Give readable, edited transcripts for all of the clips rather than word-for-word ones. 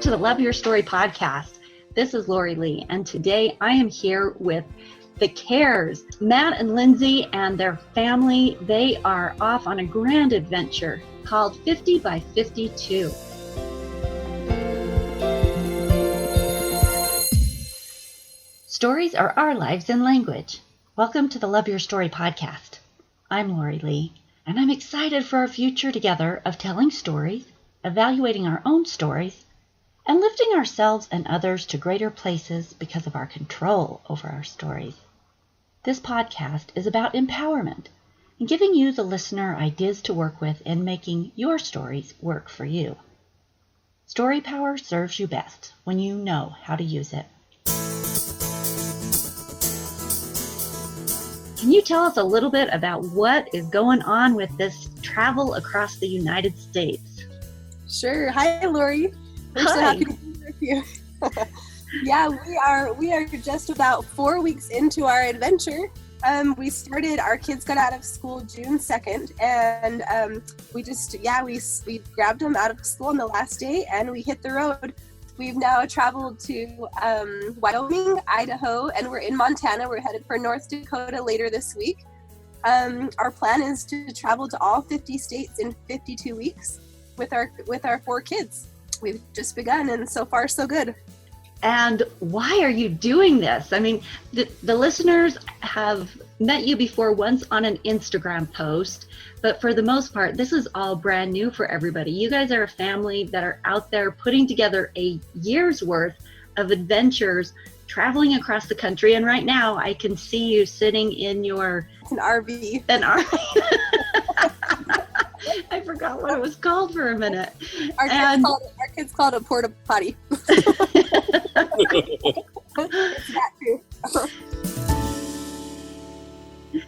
to the Love Your Story podcast. This is Lori Lee, and today I am here with the Kjars, Matt and Lindsay and their family. They are off on a grand adventure called 50 by 52. Stories are our lives in language. Welcome to the Love Your Story podcast. I'm Lori Lee, and I'm excited for our future together of telling stories, evaluating our own stories, and lifting ourselves and others to greater places because of our control over our stories. This podcast is about empowerment and giving you, the listener, ideas to work with in making your stories work for you. Story power serves you best when you know how to use it. Can you tell us a little bit about what is going on with this travel across the United States? Sure. Hi, Lori. I'm so happy to be with you. Yeah, we are just about 4 weeks into our adventure. Our kids got out of school June 2nd, and we grabbed them out of school on the last day, and we hit the road. We've now traveled to Wyoming, Idaho, and we're in Montana. We're headed for North Dakota later this week. Our plan is to travel to all 50 states in 52 weeks with our 4 kids. We've just begun, and so far so good. And why are you doing this? I mean, the listeners have met you before, once on an Instagram post, but for the most part, this is all brand new for everybody. You guys are a family that are out there putting together a year's worth of adventures, traveling across the country. And right now, I can see you sitting in your... It's an RV. An RV. I forgot what it was called for a minute. Our kids call it a porta potty. It's that too.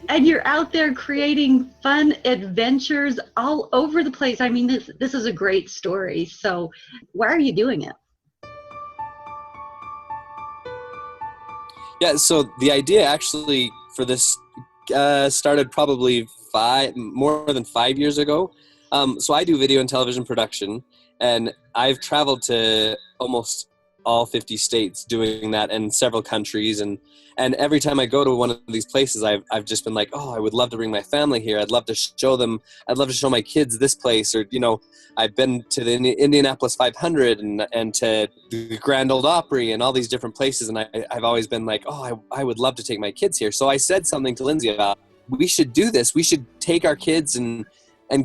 And you're out there creating fun adventures all over the place. I mean, this is a great story. So why are you doing it? Yeah, so the idea actually for this started probably more than 5 years ago. So I do video and television production, and I've traveled to almost all 50 states doing that, and several countries, and every time I go to one of these places, I've just been like, oh, I would love to bring my family here. I'd love to show them. I'd love to show my kids this place, or I've been to the Indianapolis 500 and to the Grand Ole Opry and all these different places, and I've always been like, oh, I would love to take my kids here. So I said something to Lindsay about, we should do this. We should take our kids and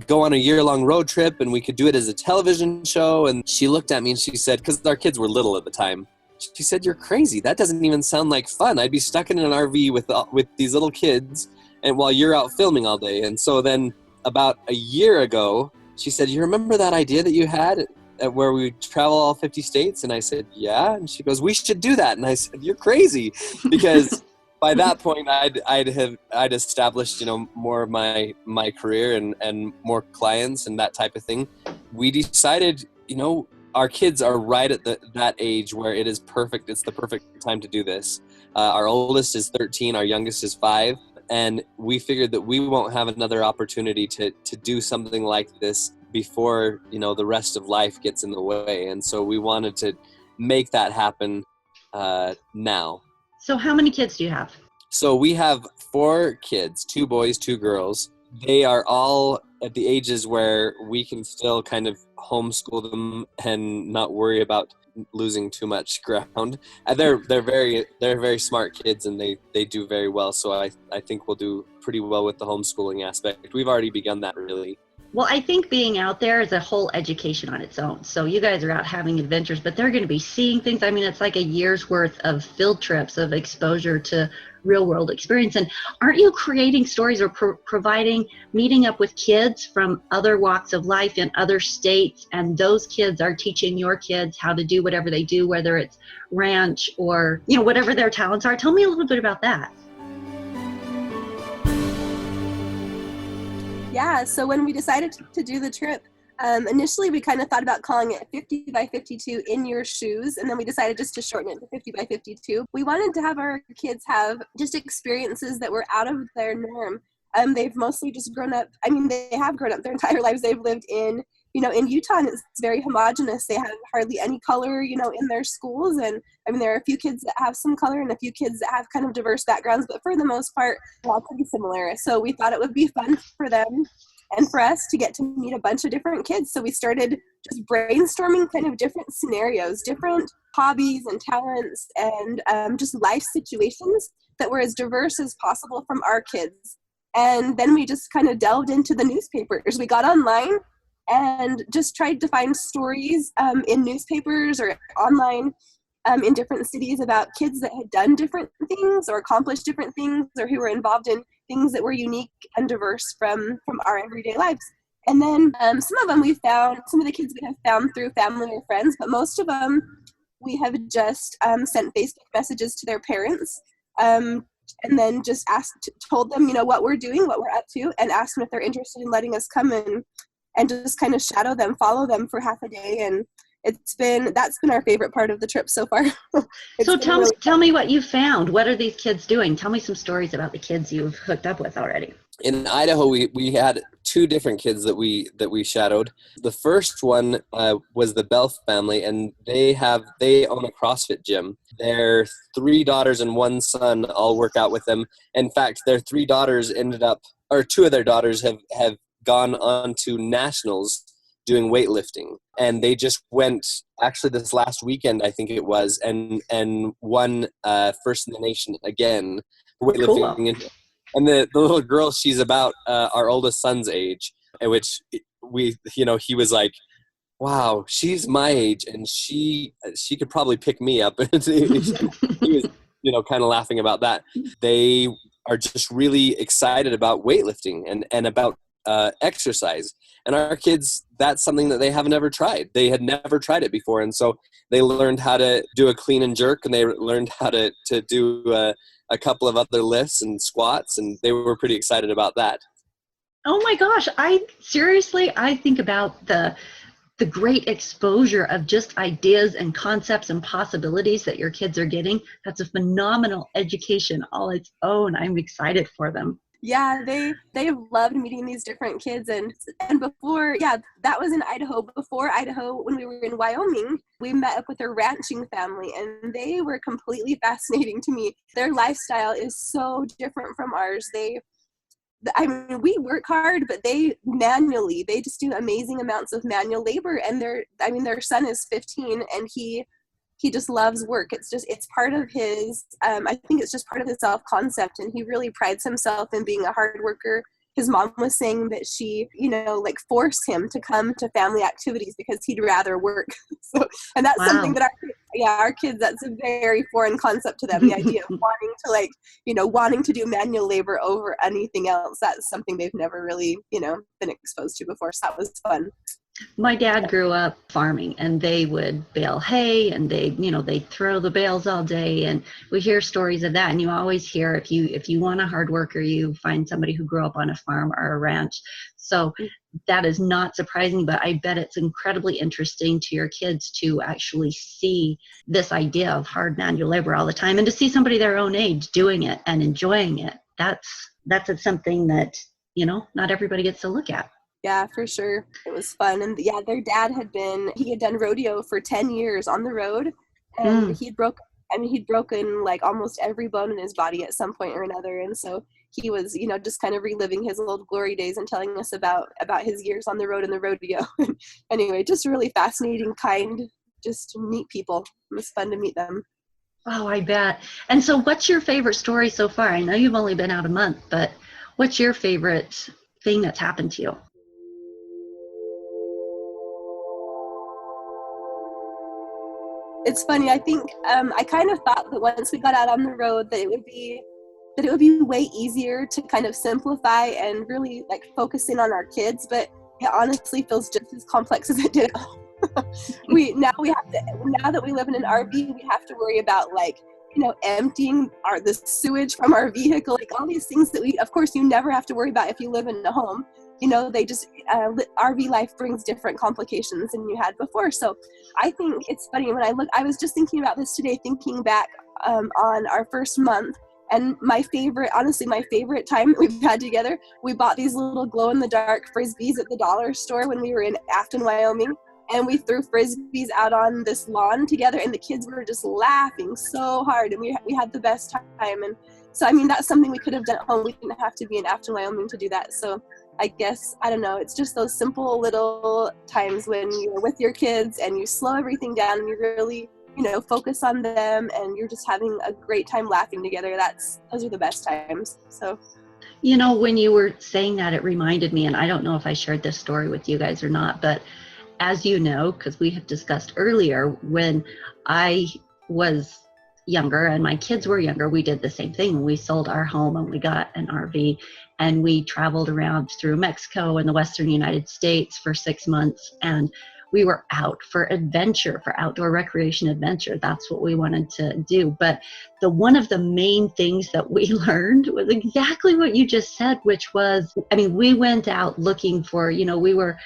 go on a year-long road trip, and we could do it as a television show. And she looked at me and she said, because our kids were little at the time, she said, "You're crazy. That doesn't even sound like fun. I'd be stuck in an RV with these little kids, and while you're out filming all day." And so then about a year ago, she said, "You remember that idea that you had where we travel all 50 states?" And I said, "Yeah." And she goes, "We should do that." And I said, "You're crazy," because by that point, I'd established, more of my career and more clients and that type of thing. We decided, our kids are right at that age where it is perfect. It's the perfect time to do this. Our oldest is 13, our youngest is 5, and we figured that we won't have another opportunity to do something like this before, the rest of life gets in the way. And so we wanted to make that happen now. So how many kids do you have? So we have 4 kids, 2 boys, 2 girls. They are all at the ages where we can still kind of homeschool them and not worry about losing too much ground. And they're very smart kids, and they do very well. So I think we'll do pretty well with the homeschooling aspect. We've already begun that, really. Well, I think being out there is a whole education on its own. So you guys are out having adventures, but they're going to be seeing things. I mean, it's like a year's worth of field trips, of exposure to real world experience. And aren't you creating stories or providing, meeting up with kids from other walks of life in other states, and those kids are teaching your kids how to do whatever they do, whether it's ranch or, whatever their talents are? Tell me a little bit about that. Yeah, so when we decided to do the trip, initially we kind of thought about calling it 50 by 52 in your shoes, and then we decided just to shorten it to 50 by 52. We wanted to have our kids have just experiences that were out of their norm. They've mostly just grown up, they have grown up their entire lives. They've lived in in Utah, and it's very homogenous. They have hardly any color, in their schools. And I mean, there are a few kids that have some color and a few kids that have kind of diverse backgrounds, but for the most part, they're all pretty similar. So we thought it would be fun for them and for us to get to meet a bunch of different kids. So we started just brainstorming kind of different scenarios, different hobbies and talents, and just life situations that were as diverse as possible from our kids. And then we just kind of delved into the newspapers. We got online and just tried to find stories in newspapers or online in different cities about kids that had done different things or accomplished different things, or who were involved in things that were unique and diverse from our everyday lives. And then some of them some of the kids we have found through family or friends, but most of them we have just sent Facebook messages to their parents, and then just told them, what we're doing, what we're up to, and asked them if they're interested in letting us come in and just kind of shadow them, follow them for half a day. And that's been our favorite part of the trip so far. So tell me what you found. What are these kids doing? Tell me some stories about the kids you've hooked up with already. In Idaho, we had 2 different kids that we shadowed. The first one was the Belf family, and they own a CrossFit gym. Their 3 daughters and 1 son all work out with them. In fact, their 3 daughters 2 of their daughters have gone on to nationals doing weightlifting, and they just went actually this last weekend, I think it was, and won first in the nation again for weightlifting. Cool. And the little girl, she's about our oldest son's age, at which he was like, wow, she's my age and she could probably pick me up. He was kind of laughing about that. They are just really excited about weightlifting and about exercise. And our kids, that's something that they haven't ever tried. They had never tried it before. And so they learned how to do a clean and jerk, and they learned how to do a couple of other lifts and squats, and they were pretty excited about that. Oh my gosh. I think about the great exposure of just ideas and concepts and possibilities that your kids are getting. That's a phenomenal education all its own. I'm excited for them. Yeah, they have loved meeting these different kids. And before, that was in Idaho. Before Idaho, when we were in Wyoming, we met up with a ranching family, and they were completely fascinating to me. Their lifestyle is so different from ours. We work hard, but they just do amazing amounts of manual labor. And their son is 15, and he just loves work. It's part of his, I think it's just part of his self-concept, and he really prides himself in being a hard worker. His mom was saying that she, forced him to come to family activities because he'd rather work. And that's something that our kids, that's a very foreign concept to them, the idea of wanting to do manual labor over anything else. That's something they've never really, been exposed to before. So that was fun. My dad grew up farming, and they would bale hay, and they'd throw the bales all day, and we hear stories of that. And you always hear, if you want a hard worker, you find somebody who grew up on a farm or a ranch. So that is not surprising, but I bet it's incredibly interesting to your kids to actually see this idea of hard manual labor all the time, and to see somebody their own age doing it and enjoying it. That's something that, not everybody gets to look at. Yeah, for sure. It was fun. And their dad had done rodeo for 10 years on the road, and he'd broken like almost every bone in his body at some point or another. And so he was, just kind of reliving his old glory days and telling us about his years on the road and the rodeo. Anyway, just really fascinating, kind, just neat people. It was fun to meet them. Oh, I bet. And so what's your favorite story so far? I know you've only been out a month, but what's your favorite thing that's happened to you? It's funny. I think I kind of thought that once we got out on the road that it would be way easier to kind of simplify and really focus in on our kids, but it honestly feels just as complex as it did. Now that we live in an RV, we have to worry about emptying the sewage from our vehicle, all these things that of course you never have to worry about if you live in a home. They just, RV life brings different complications than you had before. So I think it's funny when I was just thinking about this today, thinking back on our first month And honestly, my favorite time that we've had together, we bought these little glow-in-the-dark Frisbees at the dollar store when we were in Afton, Wyoming. And we threw Frisbees out on this lawn together, and the kids were just laughing so hard, and we had the best time. And so, I mean, that's something we could have done at home. We didn't have to be in Afton, Wyoming to do that. So I guess, I don't know, it's just those simple little times when you're with your kids and you slow everything down and you really, focus on them, and you're just having a great time laughing together. Those are the best times. So, when you were saying that, it reminded me, and I don't know if I shared this story with you guys or not, but as you know, because we have discussed earlier, when I was younger and my kids were younger, we did the same thing. We sold our home and we got an RV, and we traveled around through Mexico and the Western United States for 6 months, and we were out for adventure, for outdoor recreation adventure. That's what we wanted to do. But one of the main things that we learned was exactly what you just said, which was, we went out looking for, we were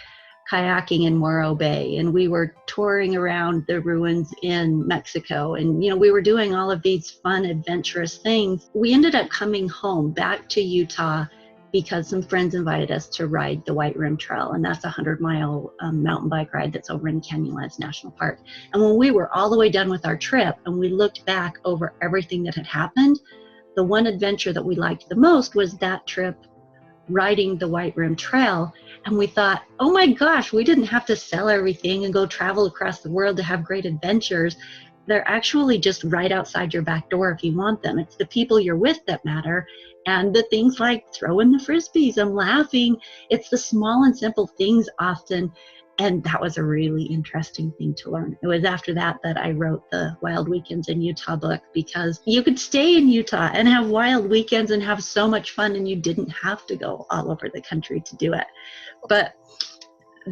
kayaking in Morro Bay, and we were touring around the ruins in Mexico, and we were doing all of these fun, adventurous things. We ended up coming home back to Utah because some friends invited us to ride the White Rim Trail, and that's a 100-mile mountain bike ride that's over in Canyonlands National Park. And when we were all the way done with our trip and we looked back over everything that had happened, the one adventure that we liked the most was that trip riding the White Rim Trail. And we thought, oh my gosh, we didn't have to sell everything and go travel across the world to have great adventures. They're actually just right outside your back door if you want them. It's the people you're with that matter. And the things like throwing the Frisbees and laughing, it's the small and simple things often. And that was a really interesting thing to learn. It was after that I wrote the Wild Weekends in Utah book, because you could stay in Utah and have wild weekends and have so much fun, and you didn't have to go all over the country to do it. But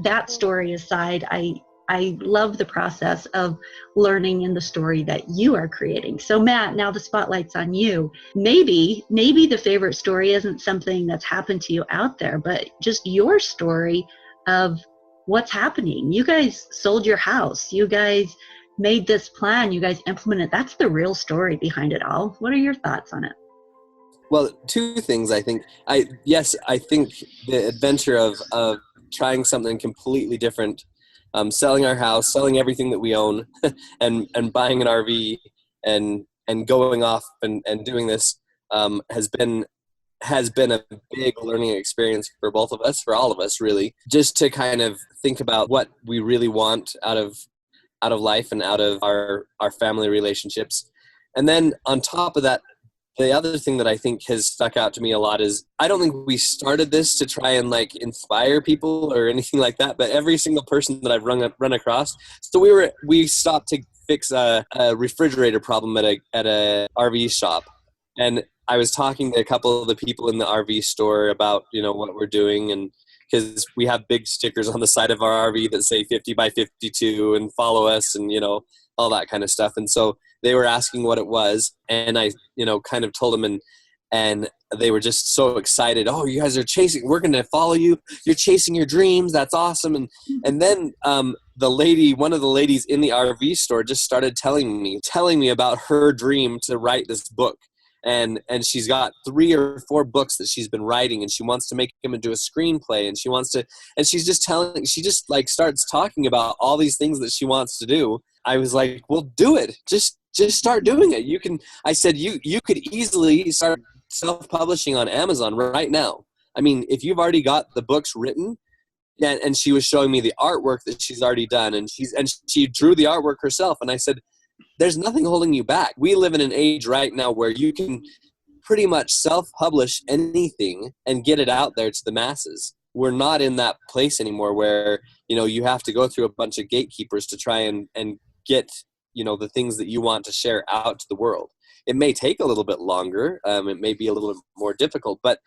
that story aside, I love the process of learning in the story that you are creating. So Matt, now the spotlight's on you. Maybe the favorite story isn't something that's happened to you out there, but just your story of what's happening. You guys sold your house. You guys made this plan. You guys implemented. That's the real story behind it all. What are your thoughts on it? Well, two things, I think. I think the adventure of trying something completely different, selling our house, selling everything that we own, and buying an RV and going off and doing this has been a big learning experience for both of us, for all of us, really, just to kind of think about what we really want out of life and out of our family relationships. And then on top of that, the other thing that I think has stuck out to me a lot is, I don't think we started this to try and inspire people or anything like that, but every single person that I've run across. So we stopped to fix a refrigerator problem at a RV shop, and I was talking to a couple of the people in the RV store about, what we're doing, and because we have big stickers on the side of our RV that say 50 by 52 and follow us and, all that kind of stuff. And so they were asking what it was, and I, kind of told them, and they were just so excited. Oh, you guys are we're going to follow you. You're chasing your dreams. That's awesome. And then one of the ladies in the RV store just started telling me about her dream to write this book. And she's got 3 or 4 books that she's been writing, and she wants to make them into a screenplay, and she just starts talking about all these things that she wants to do. I was like, well, do it. Just start doing it. I said, you could easily start self-publishing on Amazon right now. I mean, if you've already got the books written, and she was showing me the artwork that she's already done, and she drew the artwork herself. And I said, there's nothing holding you back. We live in an age right now where you can pretty much self-publish anything and get it out there to the masses. We're not in that place anymore where, you have to go through a bunch of gatekeepers to try and get, the things that you want to share out to the world. It may take a little bit longer. It may be a little bit more difficult, but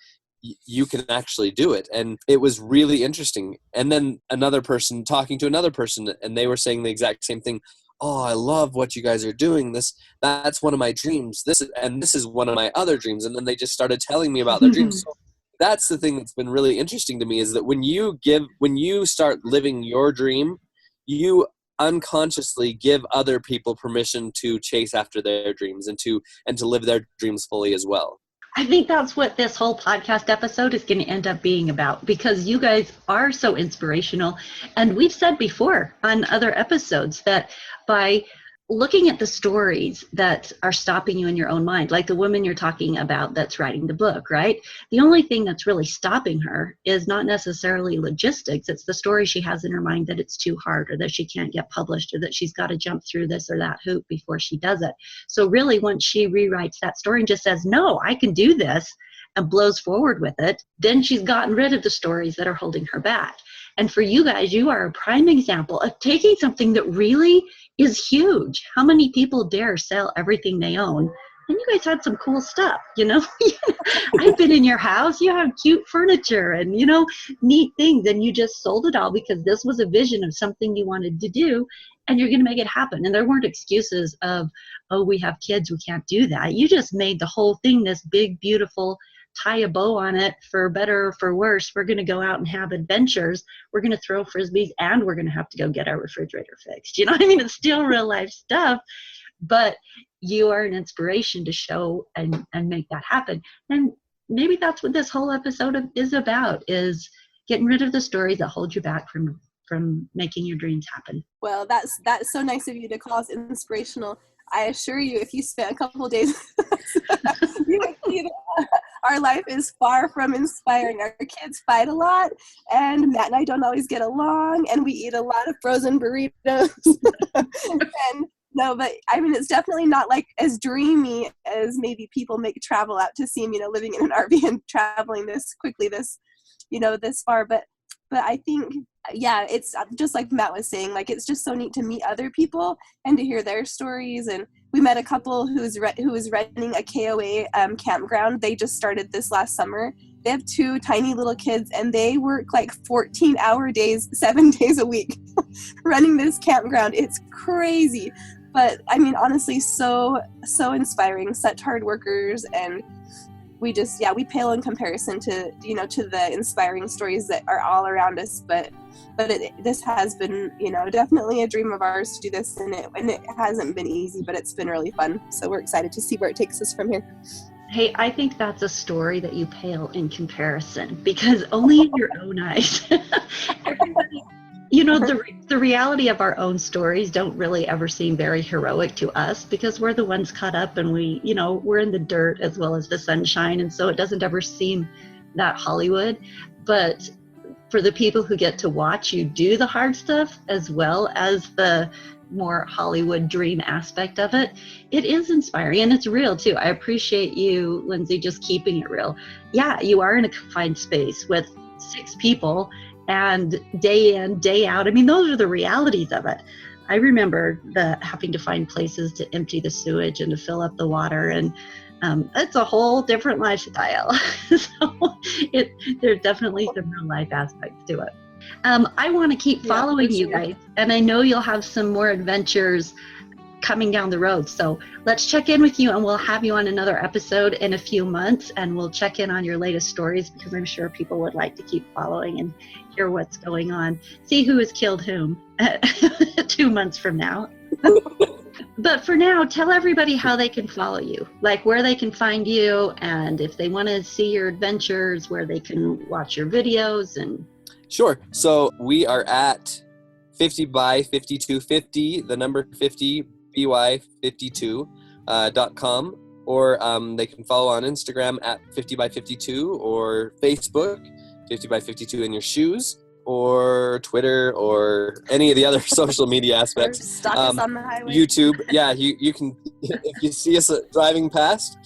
you can actually do it. And it was really interesting. And then another person talking to another person, and they were saying the exact same thing. Oh, I love what you guys are doing. That's one of my dreams. This is one of my other dreams. And then they just started telling me about their dreams. So that's the thing that's been really interesting to me, is that when you start living your dream, you unconsciously give other people permission to chase after their dreams and to live their dreams fully as well. I think that's what this whole podcast episode is going to end up being about, because you guys are so inspirational. And we've said before on other episodes that by looking at the stories that are stopping you in your own mind, like the woman you're talking about that's writing the book, right? The only thing that's really stopping her is not necessarily logistics. It's the story she has in her mind that it's too hard, or that she can't get published, or that she's got to jump through this or that hoop before she does it. So really, once she rewrites that story and just says, no, I can do this, and blows forward with it, then she's gotten rid of the stories that are holding her back. And for you guys, you are a prime example of taking something that really is huge. How many people dare sell everything they own? And you guys had some cool stuff, you know? I've been in your house. You have cute furniture and, you know, neat things. And you just sold it all because this was a vision of something you wanted to do. And you're going to make it happen. And there weren't excuses of, oh, we have kids, we can't do that. You just made the whole thing this big, beautiful, tie a bow on it, for better or for worse. We're going to go out and have adventures. We're going to throw frisbees, and we're going to have to go get our refrigerator fixed. You know what I mean? It's still real life stuff, but you are an inspiration to show and make that happen. And maybe that's what this whole episode is about, is getting rid of the stories that hold you back from making your dreams happen. Well, that's so nice of you to call us inspirational. I assure you, if you spent a couple of days, you would see that our life is far from inspiring. Our kids fight a lot, and Matt and I don't always get along, and we eat a lot of frozen burritos. And no, but I mean, it's definitely not like as dreamy as maybe people make travel out to seem, you know, living in an RV and traveling this quickly, this far. But I think, yeah, it's just like Matt was saying, like, it's just so neat to meet other people and to hear their stories. And we met a couple who was renting a KOA campground. They just started this last summer. They have 2 tiny little kids, and they work like 14-hour days, 7 days a week, running this campground. It's crazy. But I mean, honestly, so inspiring, such hard workers. And we just, we pale in comparison to, you know, to the inspiring stories that are all around us. But this has been, you know, definitely a dream of ours to do this, and it hasn't been easy, but it's been really fun. So we're excited to see where it takes us from here. Hey, I think that's a story that you pale in comparison, because only in your own eyes, everybody, you know, the reality of our own stories don't really ever seem very heroic to us, because we're the ones caught up, and we, you know, we're in the dirt as well as the sunshine. And so it doesn't ever seem that Hollywood. But for the people who get to watch you do the hard stuff as well as the more Hollywood dream aspect of it, it is inspiring, and it's real too. I appreciate you, Lindsay, just keeping it real. Yeah, you are in a confined space with 6 people, and day in, day out. I mean, those are the realities of it. I remember having to find places to empty the sewage and to fill up the water, and it's a whole different lifestyle. So there's definitely some real life aspects to it. I want to keep following you guys, and I know you'll have some more adventures coming down the road. So let's check in with you, and we'll have you on another episode in a few months, and we'll check in on your latest stories, because I'm sure people would like to keep following and hear what's going on. See who has killed whom 2 months from now. But for now, tell everybody how they can follow you, like where they can find you, and if they want to see your adventures, where they can watch your videos. And Sure. So we are at 50 by 5250, the number 50 by52.com, or they can follow on Instagram at 50 by 52, or Facebook 50 by 52 in your shoes, or Twitter, or any of the other social media aspects. Stalk us on the highway. YouTube, yeah, you can, if you see us driving past,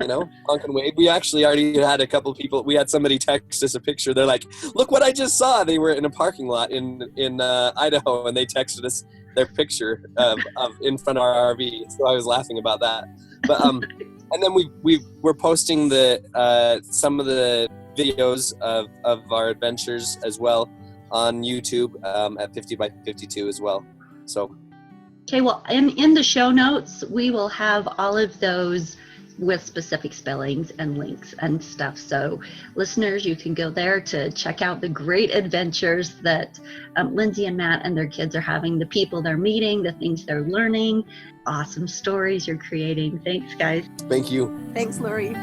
you know, honk and wave. We actually already had a couple people, we had somebody text us a picture. They're like, look what I just saw. They were in a parking lot in Idaho, and they texted us their picture of in front of our RV. So I was laughing about that. But and then we're posting some of the videos of our adventures as well on YouTube at 50 by 52 as well. So okay, well, in the show notes, we will have all of those with specific spellings and links and stuff. So listeners, you can go there to check out the great adventures that Lindsay and Matt and their kids are having, the people they're meeting, the things they're learning, awesome stories you're creating. Thanks, guys. Thank you. Thanks, Lori.